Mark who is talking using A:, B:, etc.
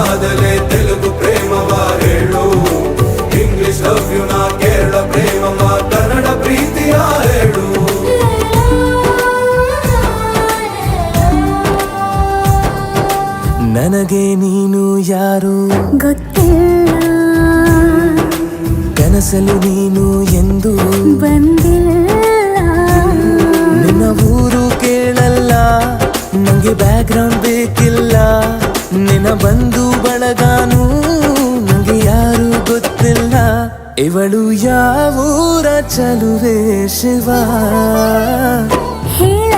A: ಆದಲೆ ತೆಲುಗು ಪ್ರೇಮವ ಹೇಳು, English love you ನಾ ಕೇರಳ ಪ್ರೇಮವ ಕನ್ನಡ ಪ್ರೀತಿಯ ಹೇಳು.
B: ನನಗೆ ನೀನು ಯಾರು
C: ಗೊತ್ತಿಲ್ಲ,
B: ಕನಸಲು ನೀನು ಎಂದು
C: ಬಂದಿಲ್ಲ.
B: ನಿನ್ನ ಊರು ಕೇಳಲ್ಲ, ನಂಗೆ ಬ್ಯಾಕ್ ಗ್ರೌಂಡ್ ಬೇಕಿಲ್ಲ. ನಿನ್ನ ಬಂಧು ಬಳಗಾನು ನಂಗೆ ಯಾರು ಗೊತ್ತಿಲ್ಲ. ಇವಳು ಯಾವೂರ ಚಲುವೆ ಶಿವ
C: ಹೇಳ